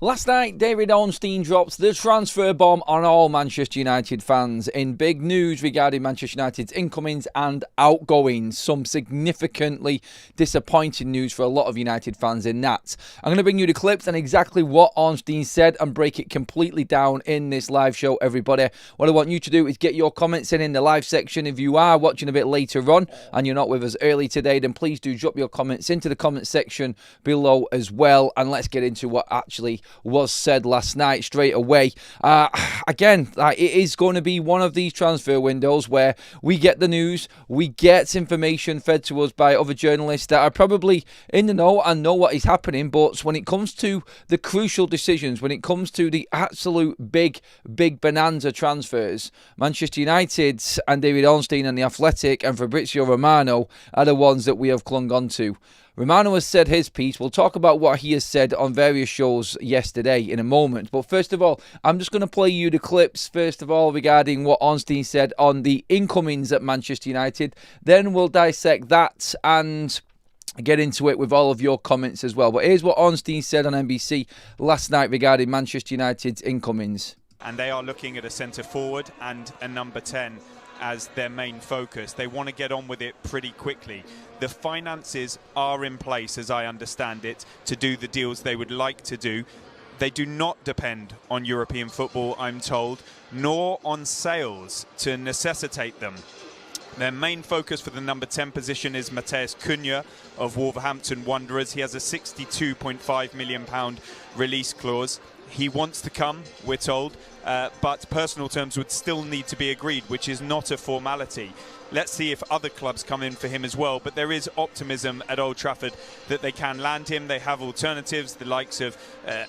Last night, David Ornstein dropped the transfer bomb on all Manchester United fans in big news regarding Manchester United's incomings and outgoings. Some significantly disappointing news for a lot of United fans in that. I'm going to bring you the clips and exactly what Ornstein said and break it completely down in this live show, everybody. What I want you to do is get your comments in the live section. If you are watching a bit later on and you're not with us early today, then please do drop your comments into the comment section below as well. And let's get into what actually was said last night straight away. Again, it is going to be one of these transfer windows where we get the news, we get information fed to us by other journalists that are probably in the know and know what is happening, but when it comes to the crucial decisions, when it comes to the absolute big bonanza transfers, Manchester United and David Ornstein and The Athletic and Fabrizio Romano are the ones that we have clung on to. Romano has said his piece. We'll talk about what he has said on various shows yesterday in a moment. But first of all, I'm just going to play you the clips, first of all, regarding what Ornstein said on the incomings at Manchester United. Then we'll dissect that and get into it with all of your comments as well. But here's what Ornstein said on NBC last night regarding Manchester United's incomings. And they are looking at a centre forward and a number 10 as their main focus. They want to get on with it pretty quickly. The finances are in place, as I understand it, to do the deals they would like to do. They do not depend on European football, I'm told, nor on sales to necessitate them. Their main focus for the number 10 position is Matheus Kuna of Wolverhampton Wanderers. He has a £62.5 million release clause. He wants to come, we're told, but personal terms would still need to be agreed, which is not a formality. Let's see if other clubs come in for him as well. But there is optimism at Old Trafford that they can land him. They have alternatives, the likes of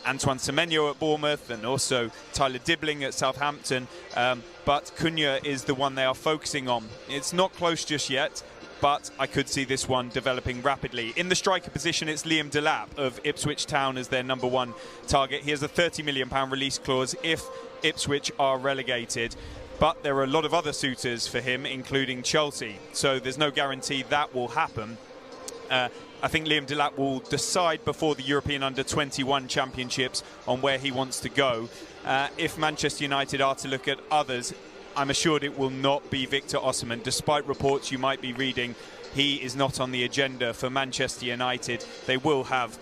Antoine Semenyo at Bournemouth and also Tyler Dibbling at Southampton. But Cunha is the one they are focusing on. It's not close just yet, but I could see this one developing rapidly. In the striker position, it's Liam Dilap of Ipswich Town as their number 1 target. He has a £30 million release clause if Ipswich are relegated. But there are a lot of other suitors for him, including Chelsea. So there's no guarantee that will happen. I think Liam Dilap will decide before the European Under-21 Championships on where he wants to go. If Manchester United are to look at others, I'm assured it will not be Victor Osimhen. Despite reports you might be reading, he is not on the agenda for Manchester United. They will have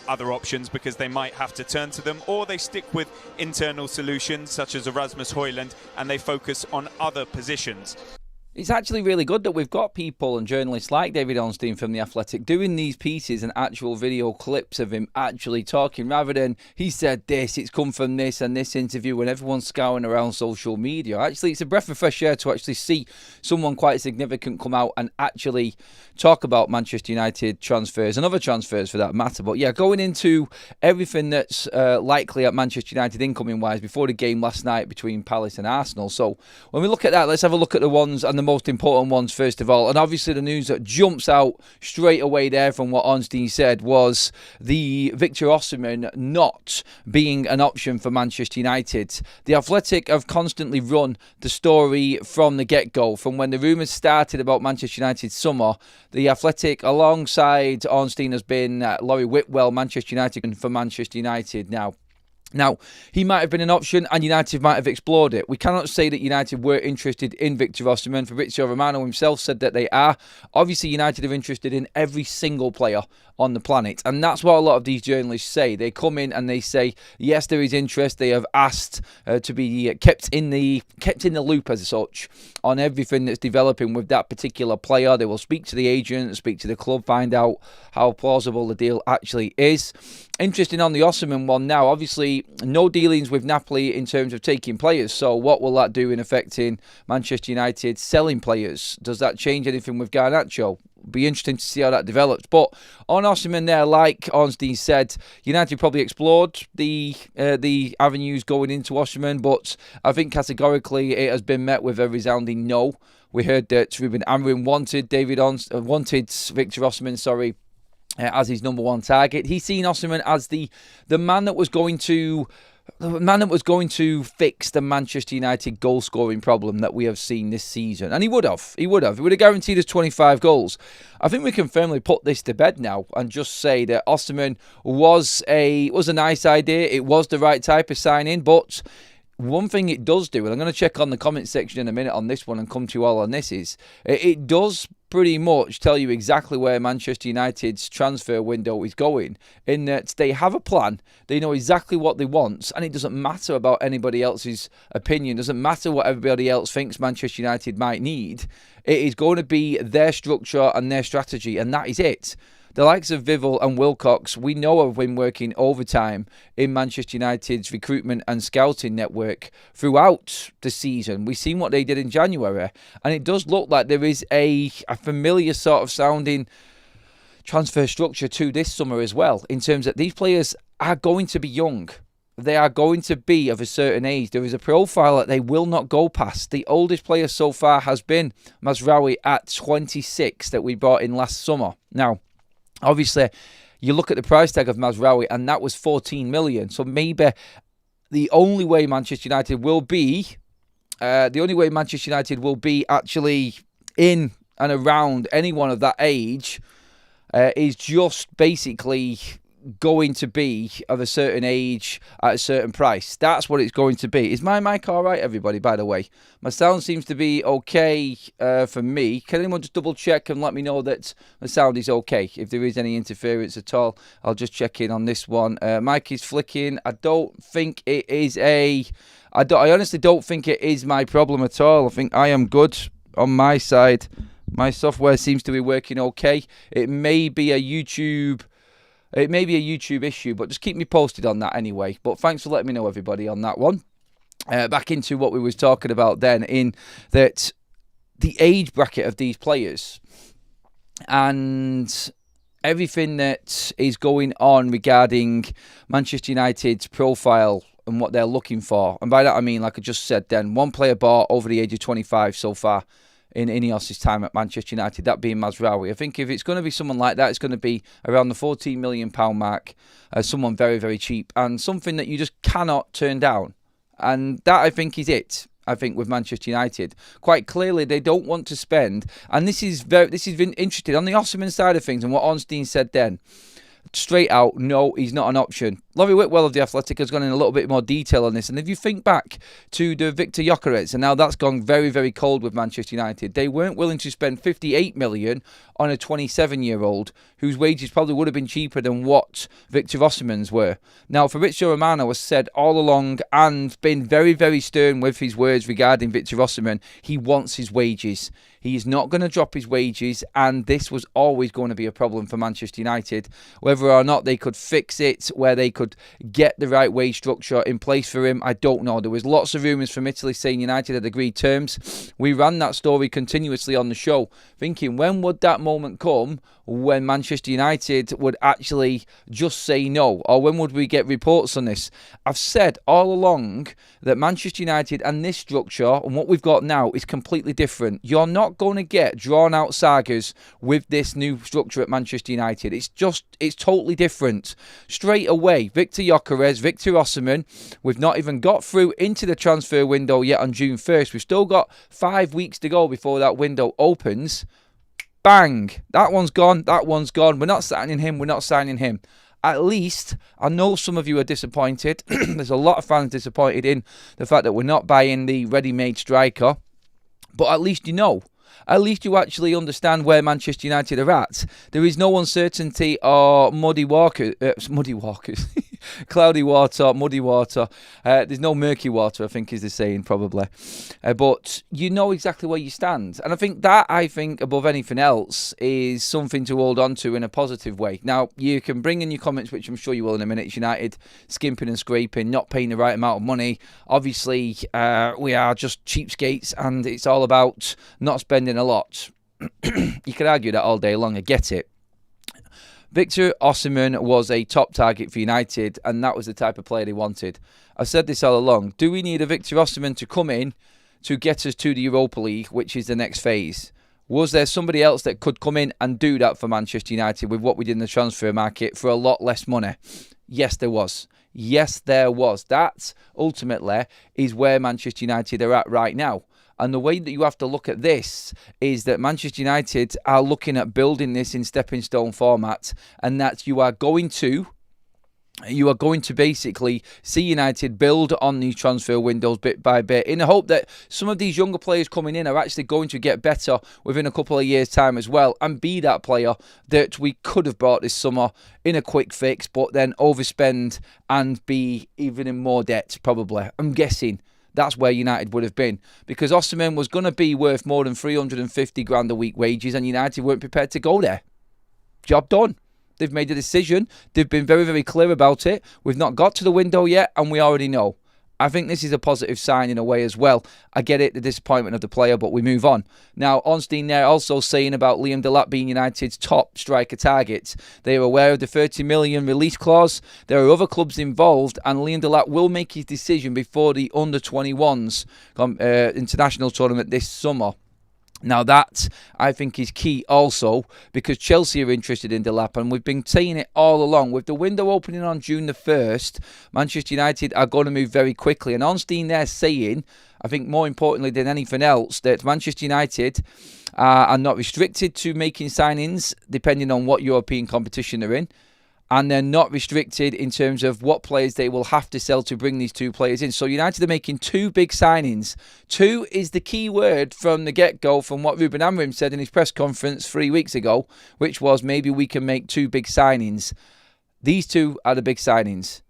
other options because they might have to turn to them, or they stick with internal solutions such as Erasmus Højlund and they focus on other positions. It's actually really good that we've got people and journalists like David Ornstein from The Athletic doing these pieces and actual video clips of him actually talking, rather than he said this, it's come from this and this interview, and everyone's scouring around social media. Actually, it's a breath of fresh air to actually see someone quite significant come out and actually talk about Manchester United transfers and other transfers for that matter. But yeah, going into everything that's likely at Manchester United incoming wise before the game last night between Palace and Arsenal. So when we look at that, let's have a look at the ones and the most important ones first of all. And obviously the news that jumps out straight away there from what Ornstein said was the Victor Osimhen not being an option for Manchester United. The Athletic have constantly run the story from the get-go. From when the rumours started about Manchester United's summer, the Athletic alongside Ornstein has been Laurie Whitwell, Manchester United, for Manchester United now. Now, he might have been an option and United might have explored it. We cannot say that United were interested in Victor Osimhen. Fabrizio Romano himself said that they are. Obviously, United are interested in every single player on the planet. And that's what a lot of these journalists say. They come in and they say, yes, there is interest. They have asked to be kept in the loop as such on everything that's developing with that particular player. They will speak to the agent, speak to the club, find out how plausible the deal actually is. Interesting on the Osimhen one now, obviously no dealings with Napoli in terms of taking players. So what will that do in affecting Manchester United selling players? Does that change anything with Garnacho? Be interesting to see how that develops. But on Osimhen there, like Ornstein said, United probably explored the avenues going into Osimhen, but I think categorically it has been met with a resounding no. We heard that Ruben Amorim wanted Victor Osimhen, as his number 1 target. He's seen Osimhen as the man that was going to the man that was going to fix the Manchester United goal-scoring problem that we have seen this season. And he would have. He would have guaranteed us 25 goals. I think we can firmly put this to bed now and just say that Osimhen was a nice idea. It was the right type of signing, but one thing it does do, and I'm going to check on the comment section in a minute on this one and come to you all on this, is it does pretty much tell you exactly where Manchester United's transfer window is going, in that they have a plan, they know exactly what they want, and it doesn't matter about anybody else's opinion, doesn't matter what everybody else thinks Manchester United might need. It is going to be their structure and their strategy, and that is it. The likes of Vival and Wilcox, we know have been working overtime in Manchester United's recruitment and scouting network throughout the season. We've seen what they did in January, and it does look like there is a familiar sort of sounding transfer structure to this summer as well, in terms that these players are going to be young. They are going to be of a certain age. There is a profile that they will not go past. The oldest player so far has been Mazraoui at 26 that we brought in last summer. Now, obviously, you look at the price tag of Mazraoui, and that was 14 million. So maybe the only way Manchester United will be, actually in and around anyone of that age, is just basically going to be of a certain age at a certain price. That's what it's going to be. Is my mic all right, everybody, by the way? My sound seems to be okay for me. Can anyone just double check and let me know that the sound is okay? If there is any interference at all, I'll just check in on this one. Mic is flicking. I don't think it is I honestly don't think it is my problem at all. I think I am good on my side. My software seems to be working okay. It may be a YouTube issue, but just keep me posted on that anyway. But thanks for letting me know, everybody, on that one. Back into what we was talking about then, in that the age bracket of these players and everything that is going on regarding Manchester United's profile and what they're looking for. And by that I mean, like I just said then, one player bought over the age of 25 so far in Ineos' time at Manchester United, that being Mazraoui. I think if it's going to be someone like that, it's going to be around the £14 million mark, someone very, very cheap, and something that you just cannot turn down. And that, I think, is it. I think with Manchester United, quite clearly they don't want to spend, and this is been interesting on the Osimhen side of things, and what Ornstein said then. Straight out, no, he's not an option. Laurie Whitwell of The Athletic has gone in a little bit more detail on this. And if you think back to the Victor Gyökeres, and now that's gone very, very cold with Manchester United, they weren't willing to spend 58 million on a 27-year-old whose wages probably would have been cheaper than what Victor Osimhen's were. Now, Fabrizio Romano has said all along and been very, very stern with his words regarding Victor Osimhen. He wants his wages. He is not going to drop his wages, and this was always going to be a problem for Manchester United. Whether or not they could fix it, where they could get the right wage structure in place for him, I don't know. There was lots of rumours from Italy saying United had agreed terms. We ran that story continuously on the show, thinking when would that moment come when Manchester United would actually just say no, or when would we get reports on this? I've said all along that Manchester United and this structure and what we've got now is completely different. You're not going to get drawn out sagas with this new structure at Manchester United. It's totally different. Straight away, Victor Gyökeres, Victor Osimhen, we've not even got through into the transfer window yet on June 1st. We've still got 5 weeks to go before that window opens. Bang! That one's gone. That one's gone. We're not signing him. At least, I know some of you are disappointed. There's a lot of fans disappointed in the fact that we're not buying the ready-made striker. But at least you know. At least you actually understand where Manchester United are at. There is no uncertainty or cloudy water, muddy water. There's no murky water, I think is the saying probably. But you know exactly where you stand. And I think that, above anything else, is something to hold on to in a positive way. Now, you can bring in your comments, which I'm sure you will in a minute. It's United skimping and scraping, not paying the right amount of money. Obviously, we are just cheapskates, and it's all about not spending a lot. You can argue that all day long, I get it. Victor Osimhen was a top target for United, and that was the type of player they wanted. I've said this all along. Do we need a Victor Osimhen to come in to get us to the Europa League, which is the next phase? Was there somebody else that could come in and do that for Manchester United with what we did in the transfer market for a lot less money? Yes, there was. Yes, there was. That, ultimately, is where Manchester United are at right now. And the way that you have to look at this is that Manchester United are looking at building this in stepping stone format, and that you are going to basically see United build on these transfer windows bit by bit in the hope that some of these younger players coming in are actually going to get better within a couple of years' time as well, and be that player that we could have bought this summer in a quick fix, but then overspend and be even in more debt, probably. I'm guessing that's where United would have been, because Osimhen was going to be worth more than 350 grand a week wages, and United weren't prepared to go there. Job done. They've made a decision. They've been very, very clear about it. We've not got to the window yet, and we already know. I think this is a positive sign in a way as well. I get it, the disappointment of the player, but we move on. Now, Ornstein there also saying about Liam Dilap being United's top striker target. They are aware of the 30 million release clause. There are other clubs involved, and Liam Dilap will make his decision before the under-21s international tournament this summer. Now that, I think, is key also, because Chelsea are interested in Dilap, and we've been saying it all along. With the window opening on June the 1st, Manchester United are going to move very quickly. And Ornstein there saying, I think more importantly than anything else, that Manchester United are not restricted to making signings depending on what European competition they're in. And they're not restricted in terms of what players they will have to sell to bring these two players in. So United are making two big signings. Two is the key word from the get-go, from what Ruben Amorim said in his press conference 3 weeks ago, which was maybe we can make two big signings. These two are the big signings.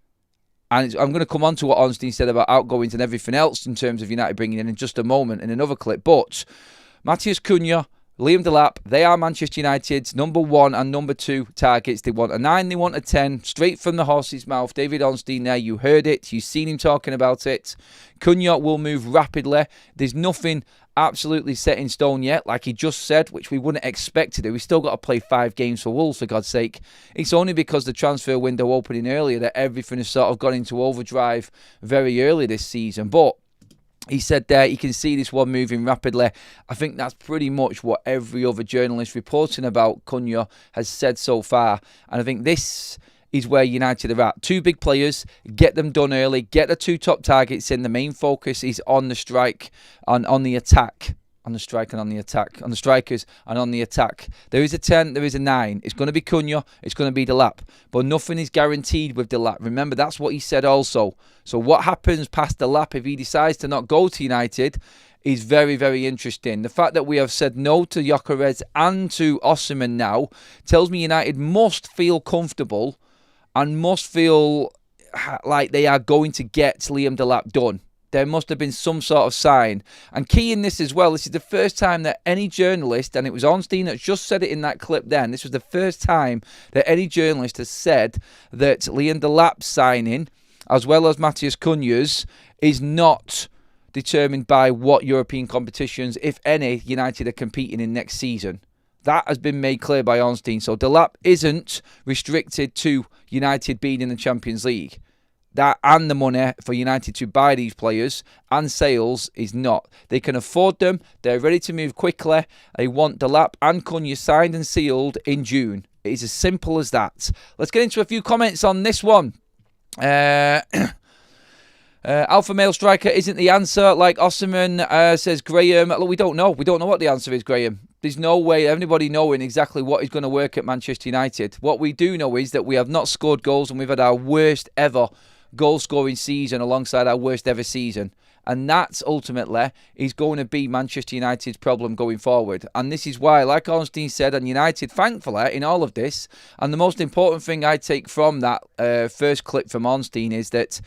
And I'm going to come on to what Ornstein said about outgoings and everything else in terms of United bringing in just a moment in another clip. But Matheus Cunha, Liam Dilap, they are Manchester United's number 1 and number 2 targets. They want a 9, they want a 10, straight from the horse's mouth. David Ornstein there, you heard it, you've seen him talking about it. Cunha will move rapidly. There's nothing absolutely set in stone yet, like he just said, which we wouldn't expect to do. We've still got to play 5 games for Wolves, for God's sake. It's only because the transfer window opening earlier that everything has sort of gone into overdrive very early this season. But he said there, he can see this one moving rapidly. I think that's pretty much what every other journalist reporting about Cunha has said so far. And I think this is where United are at. 2 big players, get them done early, get the 2 top targets in. The main focus is on the strike, on the attack. On the strike and on the attack. On the strikers and on the attack. There is a 10, there is a 9. It's going to be Cunha, it's going to be Dilap. But nothing is guaranteed with Dilap. Remember, that's what he said also. So what happens past Dilap if he decides to not go to United is very, very interesting. The fact that we have said no to Gyökeres and to Osimhen now tells me United must feel comfortable and must feel like they are going to get Liam Dilap done. There must have been some sort of sign. And key in this as well, this is the first time that any journalist, and it was Ornstein that just said it in that clip then, this was the first time that any journalist has said that Liam Dilap's signing, as well as Matheus Cunha's, is not determined by what European competitions, if any, United are competing in next season. That has been made clear by Ornstein. So Dilap isn't restricted to United being in the Champions League. That and the money for United to buy these players and sales is not. They can afford them. They're ready to move quickly. They want Dilap and Cunha signed and sealed in June. It is as simple as that. Let's get into a few comments on this one. Alpha male striker isn't the answer, like Osimhen, says Graham. Look, we don't know. We don't know what the answer is, Graham. There's no way of anybody knowing exactly what is going to work at Manchester United. What we do know is that we have not scored goals, and we've had our worst ever goal-scoring season alongside our worst ever season. And that, ultimately, is going to be Manchester United's problem going forward. And this is why, like Ornstein said, and United, thankfully, in all of this, and the most important thing I take from that first clip from Ornstein is that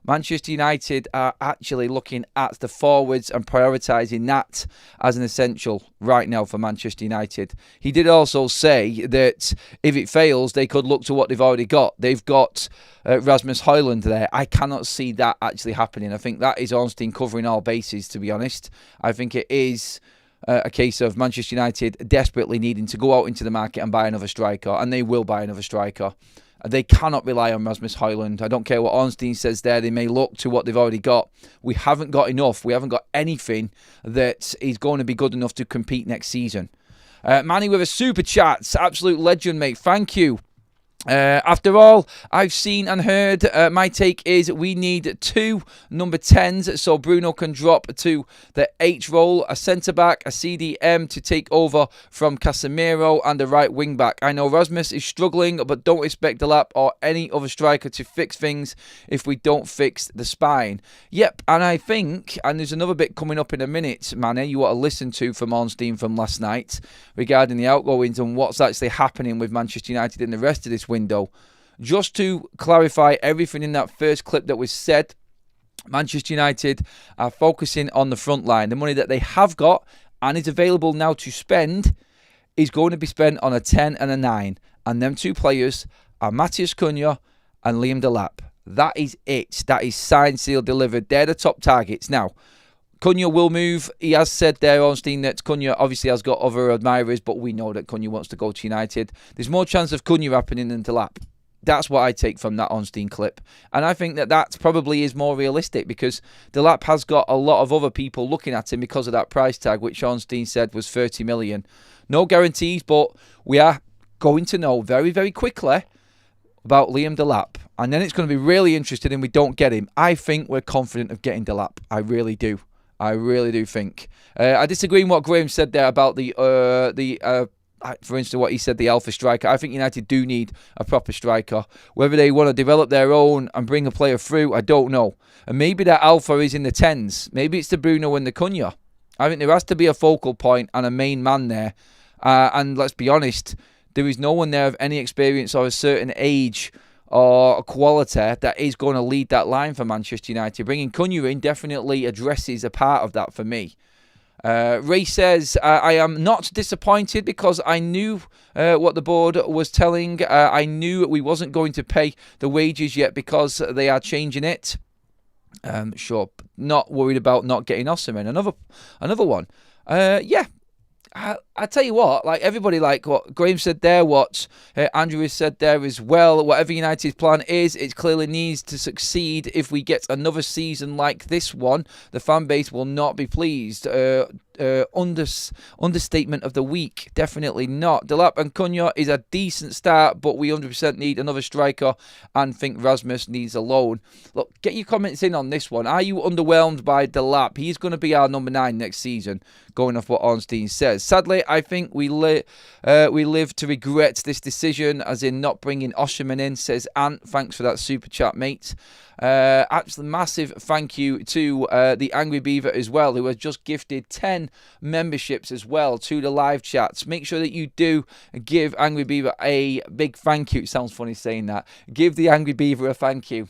Manchester United are actually looking at the forwards and prioritising that as an essential right now for Manchester United. He did also say that if it fails, they could look to what they've already got. They've got Rasmus Højlund there. I cannot see that actually happening. I think that is Ornstein covering all bases, to be honest. I think it is a case of Manchester United desperately needing to go out into the market and buy another striker, and they will buy another striker. They cannot rely on Rasmus Højlund. I don't care what Ornstein says there. They may look to what they've already got. We haven't got enough. We haven't got anything that is going to be good enough to compete next season. Manny with a super chat. Absolute legend, mate. Thank you. After all I've seen and heard, my take is we need 2 number 10s so Bruno can drop to the H role, a centre-back, a CDM to take over from Casemiro, and a right wing-back. I know Rasmus is struggling, but don't expect Dilap or any other striker to fix things if we don't fix the spine. Yep, and I think, and there's another bit coming up in a minute, Manny, you want to listen to from Ornstein from last night regarding the outgoings and what's actually happening with Manchester United in the rest of this window. Just to clarify everything in that first clip that was said, Manchester United are focusing on the front line. The money that they have got and is available now to spend is going to be spent on a 10 and a 9. And them 2 players are Matheus Cunha and Liam Delap. That is it. That is signed, sealed, delivered. They're the top targets. Now, Cunha will move. He has said there, Ornstein, that Cunha obviously has got other admirers, but we know that Cunha wants to go to United. There's more chance of Cunha happening than Dilap. That's what I take from that Ornstein clip. And I think that probably is more realistic because Dilap has got a lot of other people looking at him because of that price tag, which Ornstein said was 30 million. No guarantees, but we are going to know very, very quickly about Liam Delap. And then it's going to be really interesting and we don't get him. I think we're confident of getting Delap. I really do. I really do think. I disagree with what Graham said there about for instance, what he said, the alpha striker. I think United do need a proper striker. Whether they want to develop their own and bring a player through, I don't know. And maybe that alpha is in the 10s. Maybe it's the Bruno and the Cunha. I think there has to be a focal point and a main man there. And let's be honest, there is no one there of any experience or a certain age or a quality that is going to lead that line for Manchester United. Bringing Cunha in definitely addresses a part of that for me. Ray says, I am not disappointed because I knew what the board was telling. I knew we wasn't going to pay the wages yet because they are changing it. Sure, not worried about not getting Osimhen. Another one. Yeah. I tell you what, like everybody, like what Graham said there, what Andrew has said there as well, whatever United's plan is, it clearly needs to succeed. If we get another season like this one, the fan base will not be pleased. Understatement of the week, definitely not. Dilap and Cunha is a decent start, but we 100% need another striker and think Rasmus needs a loan. Look, get your comments in on this one. Are you underwhelmed by Dilap? He's going to be our number 9 next season, going off what Ornstein says. Sadly, I think we live to regret this decision, as in not bringing Osimhen in, says Ant. Thanks for that super chat, mate. Absolutely massive thank you to the Angry Beaver as well, who has just gifted 10 memberships as well to the live chats. Make sure that you do give Angry Beaver a big thank you. It sounds funny saying that. Give the Angry Beaver a thank you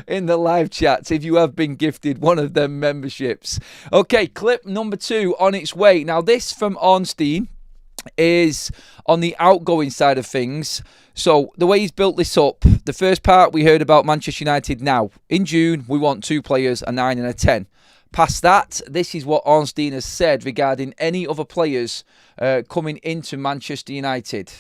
in the live chats if you have been gifted one of them memberships. Okay, clip number 2 on its way. Now this from Ornstein is on the outgoing side of things. So the way he's built this up, the first part we heard about Manchester United now. In June, we want 2 players, a 9 and a 10. Past that, this is what Ornstein has said regarding any other players coming into Manchester United.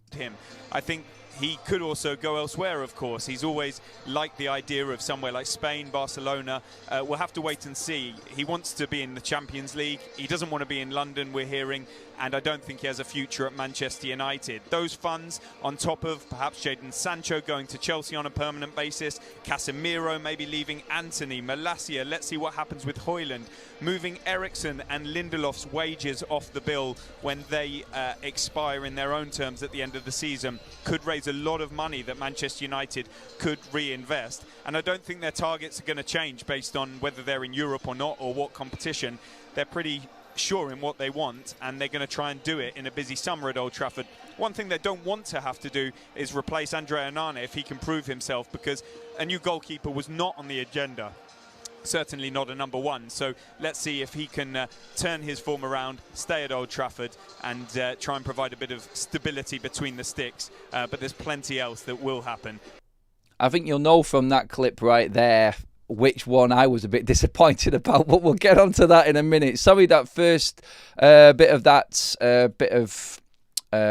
I think he could also go elsewhere, of course. He's always liked the idea of somewhere like Spain, Barcelona. We'll have to wait and see. He wants to be in the Champions League. He doesn't want to be in London, we're hearing, and I don't think he has a future at Manchester United. Those funds, on top of perhaps Jadon Sancho going to Chelsea on a permanent basis, Casemiro maybe leaving, Anthony, Malacia, let's see what happens with Højlund, moving Eriksen and Lindelof's wages off the bill when they expire in their own terms at the end of the season, could raise a lot of money that Manchester United could reinvest. And I don't think their targets are going to change based on whether they're in Europe or not, or what competition. They're pretty sure in what they want, and they're going to try and do it in a busy summer at Old Trafford. One thing they don't want to have to do is replace Andrea Onana if he can prove himself, because a new goalkeeper was not on the agenda. Certainly not a number 1, so let's see if he can turn his form around, stay at Old Trafford, and try and provide a bit of stability between the sticks, but there's plenty else that will happen. I think you'll know from that clip right there which one I was a bit disappointed about, but we'll get onto that in a minute. Sorry, that first bit of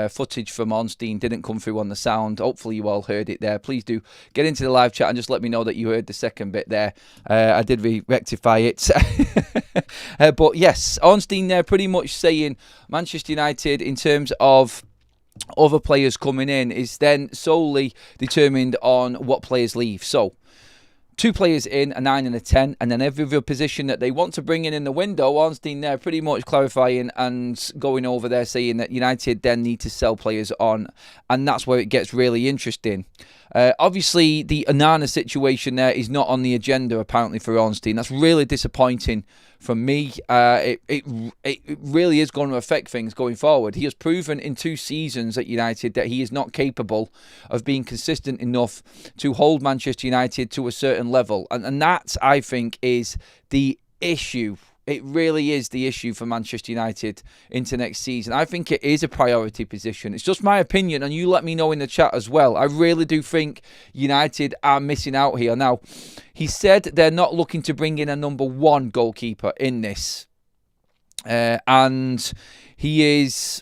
footage from Ornstein didn't come through on the sound. Hopefully you all heard it there. Please do get into the live chat and just let me know that you heard the second bit there. I did rectify it. But yes, Ornstein there pretty much saying Manchester United, in terms of other players coming in is then solely determined on what players leave. So 2 players in, a 9 and a 10, and then every other position that they want to bring in the window, Ornstein there pretty much clarifying and going over there saying that United then need to sell players on, and that's where it gets really interesting. Obviously, the Onana situation there is not on the agenda apparently for Ornstein. That's really disappointing from me. It really is going to affect things going forward. He has proven in 2 seasons at United that he is not capable of being consistent enough to hold Manchester United to a certain level. And that, I think, is the issue. It really is the issue for Manchester United into next season. I think it is a priority position. It's just my opinion, and you let me know in the chat as well. I really do think United are missing out here. Now, he said they're not looking to bring in a number 1 goalkeeper in this. And he's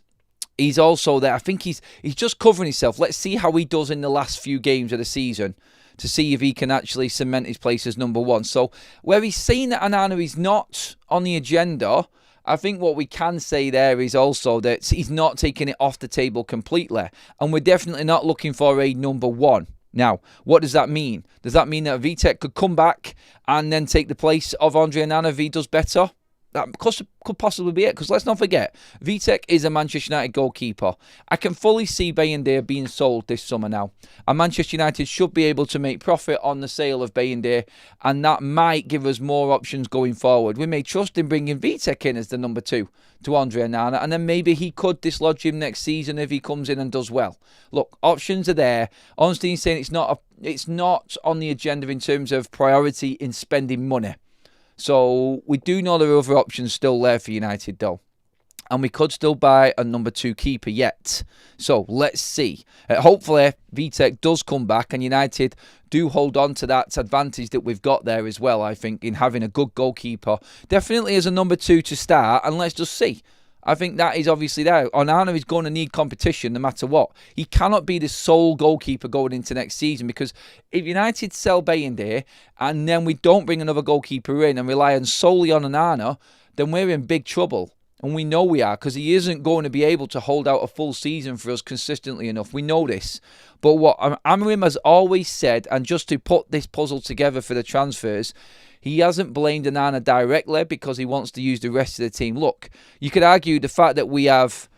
also there. I think he's just covering himself. Let's see how he does in the last few games of the season, to see if he can actually cement his place as number 1. So where he's saying that Onana is not on the agenda, I think what we can say there is also that he's not taking it off the table completely. And we're definitely not looking for a number 1. Now, what does that mean? Does that mean that Vitek could come back and then take the place of Andre Onana if he does better? That could possibly be it, because let's not forget, Vitek is a Manchester United goalkeeper. I can fully see Bayindir being sold this summer now, and Manchester United should be able to make profit on the sale of Bayindir, and that might give us more options going forward. We may trust in bringing Vitek in as the number 2 to Andre Onana, and then maybe he could dislodge him next season if he comes in and does well. Look, options are there. Ornstein's saying it's not on the agenda in terms of priority in spending money. So we do know there are other options still there for United though. And we could still buy a number 2 keeper yet. So let's see. Hopefully Vitek does come back and United do hold on to that advantage that we've got there as well, I think, in having a good goalkeeper. Definitely as a number 2 to start, and let's just see. I think that is obviously there. Onana is going to need competition no matter what. He cannot be the sole goalkeeper going into next season, because if United sell Bayindir and then we don't bring another goalkeeper in and rely solely on Onana, then we're in big trouble. And we know we are, because he isn't going to be able to hold out a full season for us consistently enough. We know this. But what Amorim has always said, and just to put this puzzle together for the transfers, he hasn't blamed Onana directly because he wants to use the rest of the team. Look, you could argue the fact that we have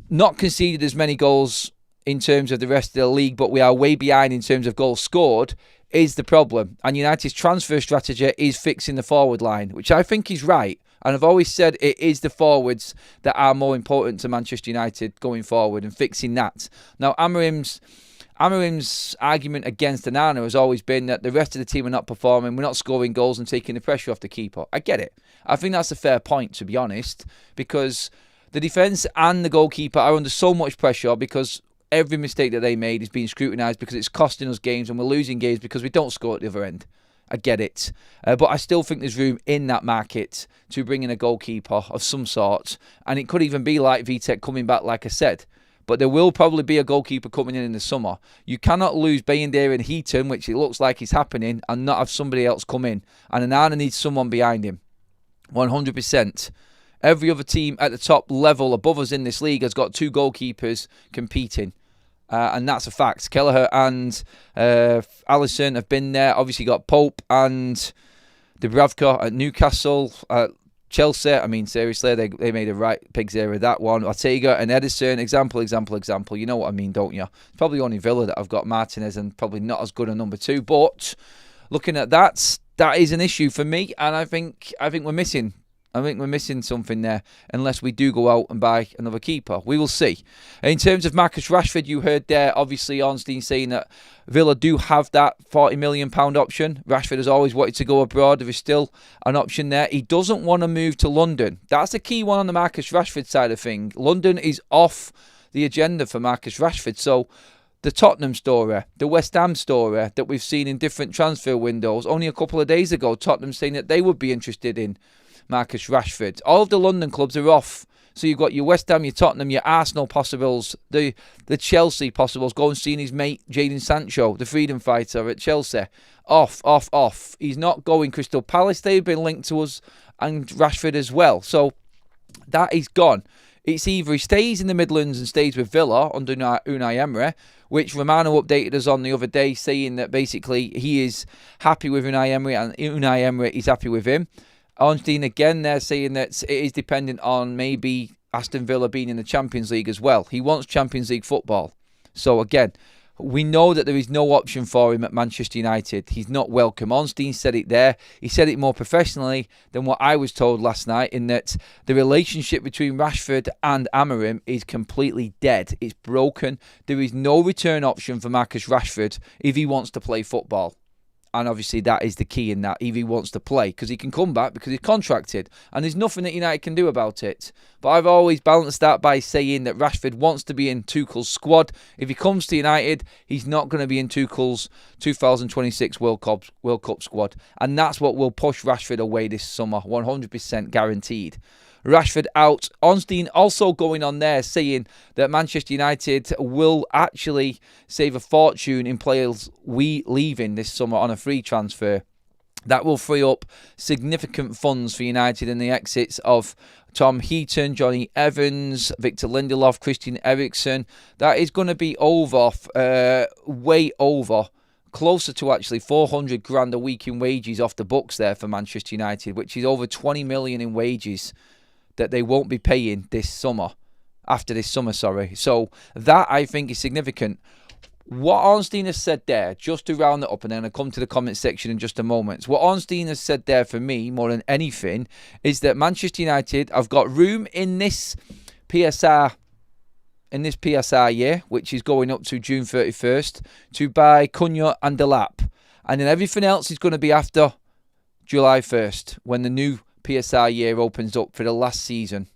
not conceded as many goals in terms of the rest of the league, but we are way behind in terms of goals scored, is the problem. And United's transfer strategy is fixing the forward line, which I think is right. And I've always said it is the forwards that are more important to Manchester United going forward and fixing that. Now, Amorim's argument against Onana has always been that the rest of the team are not performing, we're not scoring goals and taking the pressure off the keeper. I get it. I think that's a fair point, to be honest, because the defence and the goalkeeper are under so much pressure because every mistake that they made is being scrutinised, because it's costing us games and we're losing games because we don't score at the other end. I get it. But I still think there's room in that market to bring in a goalkeeper of some sort. And it could even be like Vitek coming back, like I said. But there will probably be a goalkeeper coming in the summer. You cannot lose Bayindir and Heaton, which it looks like is happening, and not have somebody else come in. And Onana needs someone behind him. 100%. Every other team at the top level above us in this league has got 2 goalkeepers competing. And that's a fact. Kelleher and Alisson have been there. Obviously got Pope and Dubravka at Newcastle. Chelsea, I mean, seriously, they made a right pig's ear of that one. Ortega and Edison, example. You know what I mean, don't you? It's probably only Villa that I've got Martinez, and probably not as good a number 2. But looking at that is an issue for me, and I think we're missing. I think we're missing something there, unless we do go out and buy another keeper. We will see. In terms of Marcus Rashford, you heard there, obviously, Ornstein saying that Villa do have that £40 million option. Rashford has always wanted to go abroad. There is still an option there. He doesn't want to move to London. That's the key one on the Marcus Rashford side of things. London is off the agenda for Marcus Rashford. So the Tottenham story, the West Ham story that we've seen in different transfer windows, only a couple of days ago, Tottenham saying that they would be interested in Marcus Rashford. All of the London clubs are off. So you've got your West Ham, your Tottenham, your Arsenal possibles, the Chelsea possibles. Go and see his mate Jadon Sancho, the freedom fighter at Chelsea. Off. He's not going. Crystal Palace, they've been linked to us, and Rashford as well. So that is gone. It's either he stays in the Midlands and stays with Villa under Unai Emery, which Romano updated us on the other day, saying that basically he is happy with Unai Emery and Unai Emery is happy with him. Ornstein, again, they're saying that it is dependent on maybe Aston Villa being in the Champions League as well. He wants Champions League football. So again, we know that there is no option for him at Manchester United. He's not welcome. Ornstein said it there. He said it more professionally than what I was told last night, in that the relationship between Rashford and Amorim is completely dead. It's broken. There is no return option for Marcus Rashford if he wants to play football. And obviously that is the key in that, if he wants to play, because he can come back because he's contracted and there's nothing that United can do about it. But I've always balanced that by saying that Rashford wants to be in Tuchel's squad. If he comes to United, he's not going to be in Tuchel's 2026 World Cup squad. And that's what will push Rashford away this summer, 100% guaranteed. Rashford out. Ornstein also going on there saying that Manchester United will actually save a fortune in players leaving this summer on a free transfer. That will free up significant funds for United in the exits of Tom Heaton, Johnny Evans, Victor Lindelof, Christian Eriksen. That is going to be over, way over, closer to actually 400 grand a week in wages off the books there for Manchester United, which is over 20 million in wages that they won't be paying this summer, after this summer, sorry. So that, I think, is significant. What Ornstein has said there, just to round it up, and then I'll come to the comment section in just a moment. What Ornstein has said there for me, more than anything, is that Manchester United have got room in this PSR year, which is going up to June 31st, to buy Kuna and Dilap. And then everything else is going to be after July 1st, when the new PSR year opens up for the last season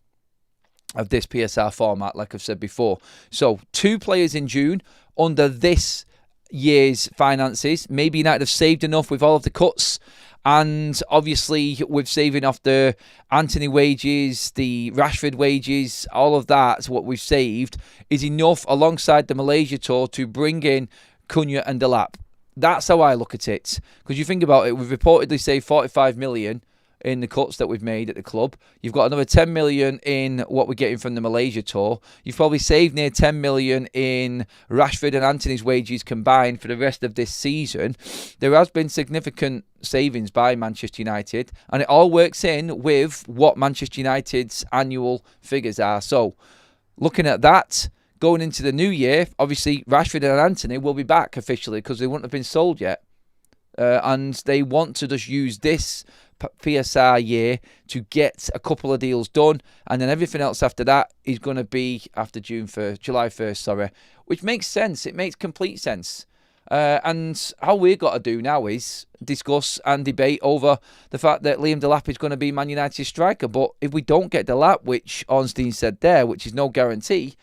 of this PSR format, like I've said before. So 2 players in June under this year's finances. Maybe United have saved enough with all of the cuts, and obviously with saving off the Anthony wages, the Rashford wages, all of that, what we've saved is enough alongside the Malaysia tour to bring in Kuna and Dilap. That's how I look at it. Because you think about it, we've reportedly saved 45 million in the cuts that we've made at the club. You've got another 10 million in what we're getting from the Malaysia tour. You've probably saved near 10 million in Rashford and Anthony's wages combined for the rest of this season. There has been significant savings by Manchester United, and it all works in with what Manchester United's annual figures are. So looking at that, going into the new year, obviously Rashford and Anthony will be back officially because they wouldn't have been sold yet. And they want to just use this PSR year to get a couple of deals done, and then everything else after that is going to be after July 1st, which makes sense. It makes complete sense. And all we've got to do now is discuss and debate over the fact that Liam Delap is going to be Man United's striker. But if we don't get Delap, which Ornstein said there, which is no guarantee,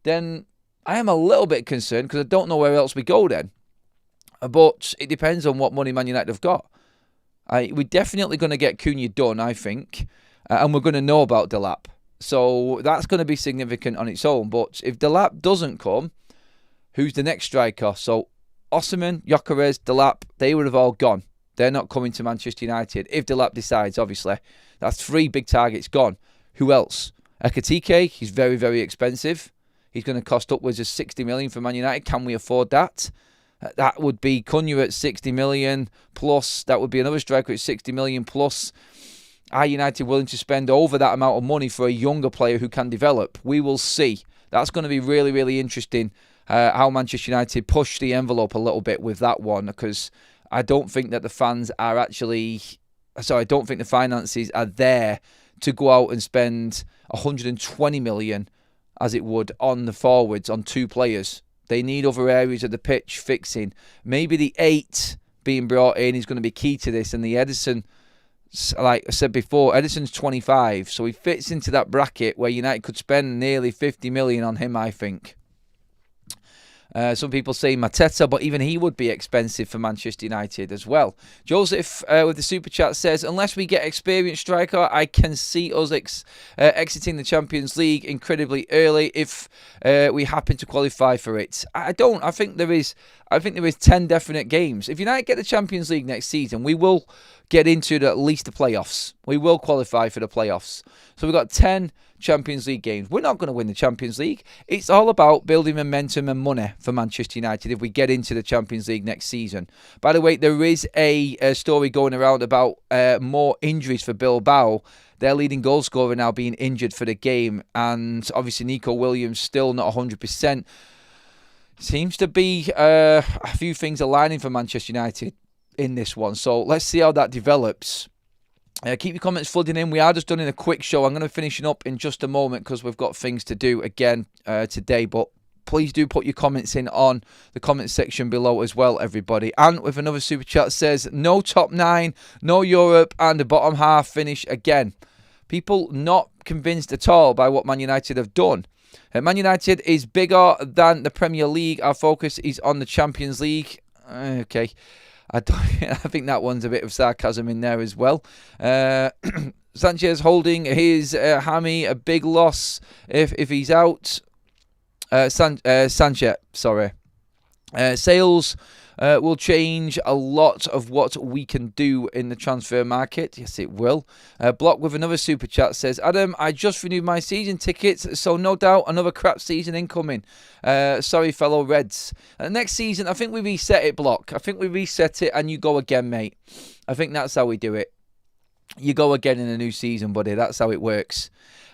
then I am a little bit concerned because I don't know where else we go then. But it depends on what money Man United have got. We're definitely going to get Cunha done, I think, and we're going to know about Dilap. So that's going to be significant on its own. But if Dilap doesn't come, who's the next striker? So Osimhen, Gyökeres, Dilap, they would have all gone. They're not coming to Manchester United. If Dilap decides, obviously. That's 3 big targets gone. Who else? Ekitike, he's very, very expensive. He's going to cost upwards of 60 million for Man United. Can we afford that? That would be Cunha at 60 million plus. That would be another striker at 60 million plus. Are United willing to spend over that amount of money for a younger player who can develop? We will see. That's going to be really, really interesting how Manchester United push the envelope a little bit with that one, because I don't think that the fans are actually... I don't think the finances are there to go out and spend 120 million as it would on the forwards on 2 players. They need other areas of the pitch fixing. Maybe the 8 being brought in is going to be key to this. And the Edison, like I said before, Edison's 25. So he fits into that bracket where United could spend nearly 50 million on him, I think. Some people say Mateta, but even he would be expensive for Manchester United as well. Joseph with the super chat says, unless we get experienced striker, I can see us exiting the Champions League incredibly early if we happen to qualify for it. I don't. I think there is 10 definite games. If United get the Champions League next season, we will get into at least the playoffs. We will qualify for the playoffs. So we've got 10 Champions League games. We're not going to win the Champions League. It's all about building momentum and money for Manchester United if we get into the Champions League next season. By the way, there is a story going around about more injuries for Bilbao. Their leading goal scorer now being injured for the game, and obviously Nico Williams still not 100%. Seems to be a few things aligning for Manchester United in this one. So let's see how that develops. Keep your comments flooding in. We are just doing a quick show. I'm going to be finishing up in just a moment because we've got things to do again today. But please do put your comments in on the comment section below as well, everybody. And with another super chat says, no top 9, no Europe, and the bottom half finish again. People not convinced at all by what Man United have done. Man United is bigger than the Premier League. Our focus is on the Champions League. Okay. I think that one's a bit of sarcasm in there as well. Sanchez holding his hammy, a big loss if he's out. Sanchez, sorry. Sales will change a lot of what we can do in the transfer market. Yes, it will. Block with another super chat says, Adam, I just renewed my season tickets, so no doubt another crap season incoming. Sorry, fellow Reds. Next season, I think we reset it, Block. I think we reset it and you go again, mate. I think that's how we do it. You go again in a new season, buddy. That's how it works.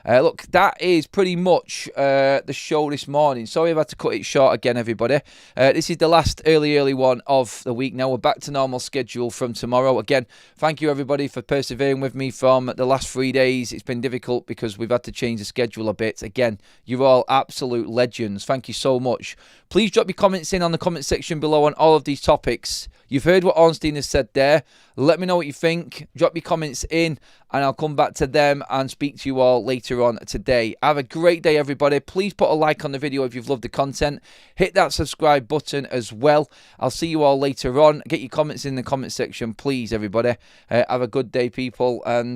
Look, that is pretty much the show this morning. Sorry I've had to cut it short again, everybody. This is the last early one of the week now. We're back to normal schedule from tomorrow. Again, thank you, everybody, for persevering with me from the last 3 days. It's been difficult because we've had to change the schedule a bit. Again, you're all absolute legends. Thank you so much. Please drop your comments in on the comment section below on all of these topics. You've heard what Ornstein has said there. Let me know what you think. Drop your comments in and I'll come back to them and speak to you all later on today. Have a great day, everybody. Please put a like on the video if you've loved the content. Hit that subscribe button as well. I'll see you all later on. Get your comments in the comment section, please, everybody. Have a good day, people. And